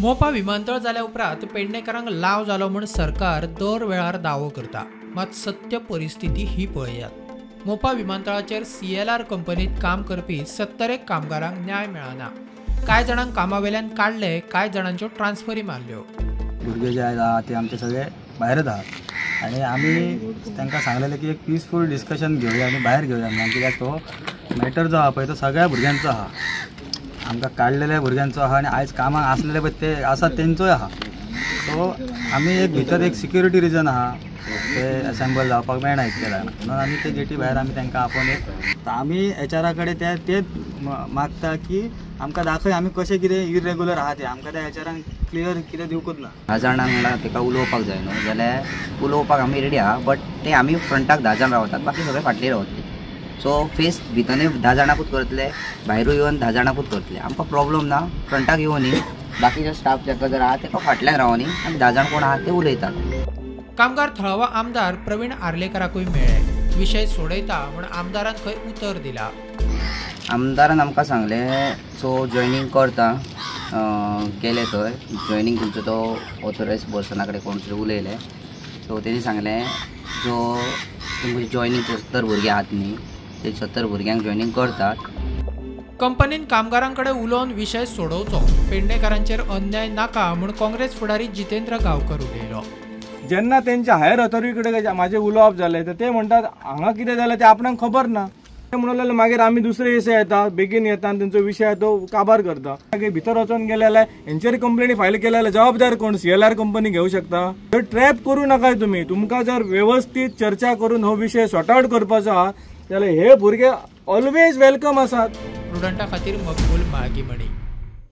मोपा विमानतळ जाल्या उपरांत पेडणेकारांक लाव जालो म्हूण सरकार दर वेळार दावो करता, मात सत्य परिस्थिती ही पळयात। मोपा विमानतळाचेर CLR कंपनीत काम करपी 70 कामगारांक न्याय मेळना। कांय जाणांक कामावेल्यान काडले, कांय जाणांच्यो ट्रान्सफरी मारल्यो। भुरगे जे आहेत ते आमचे सगळे बाहेरच आहात आणि आम्ही त्यांना सांगलेलं की एक पीसफुल डिस्कशन घेऊया आणि बाहेर घेऊया म्हणून, कित्याक तो मॅटर जो आहा पळय तो सगळ्या भुरग्यांचो आहा, आमकां काडलेल्या भुरग्यांचो आहा आणि आयज कामाक आसलेले पळय ते आसा तेंचोय आहा। सो आमी एक भितर एक सिक्युरिटी रिजन आहा ते असेंबल जावपाक मेळना इतके जाण, म्हणून आमी ते गेटी भायर आमी तांकां आपोवन एक आमी HR कडेन तेच मागता की आमकां दाखय आमी कशें कितें इरेग्युलर आहा ते, आमकां त्या HRान क्लियर कितें दिवकूच ना। 10 जाणांक ताका उलोवपाक जाय न्हू जाल्यार उलोवपाक आमी रेडी आहा, बट ते आमी फ्रंटाक 10 जाण रावतात, बाकी सगळे फाटली रावतले। सो फेस भितरूय 10 जाणांकूच करतले, भायरूय येवन 10 जाणांकूच करतले। आमकां प्रॉब्लम ना, फ्रंटाक येवनी बाकीचे स्टाफ जाका जर आहा ताका फाटल्यान रावनी आनी 10 जाण कोण आहा ते उलयतात। कामगार थळावो आमदार प्रवीण आर्लेकराकूय मेळ्ळे, विशय सोडयता म्हूण आमदारान खंय उतर दिला। आमदारान आमकां सांगलें सो जॉयनींग करता, गेले थंय जॉयनींग तुमचो तो ऑथोरायज पर्सना कडेन कोण तरी उलयले, सो तेणी सांगलें जो तुमचे जॉयनींग 70 भुरगे आहात न्ही ते 70 भुरग्यांक जॉयनींग करतात। कंपनीन कामगारांकडे उलोवन विशय सोडवचो, पेडणेकारांचेर अन्याय नाका म्हूण काँग्रेस फुडारी जितेंद्र गांवकर उलयलो। जेन्ना तेंच्या हायर ऑथॉरिटी कडेन म्हाजें उलोवप जालें तर ते म्हणटात हांगा कितें जालें तें आपणाक खबर ना, ते म्हणलें मागीर आमी दुसरे दिसा येता, बेगीन येता आनी तेंचो विशय तो काबार करता। मागीर भितर वचून गेले जाल्यार हेंचेर कंप्लेनी फायल केल्या जाल्यार जबाबदार कोण? CLR कंपनी घेवं शकता। तर ट्रॅप करूं नाकाय तुमी, तुमकां जर व्यवस्थीत चर्चा करून हो विशय सॉर्ट आउट करपाचो आहा जाल्यार हे भुरगे ऑलवेज वेलकम आसात। प्रुडंटा खातीर मकबूल माळगीमणी।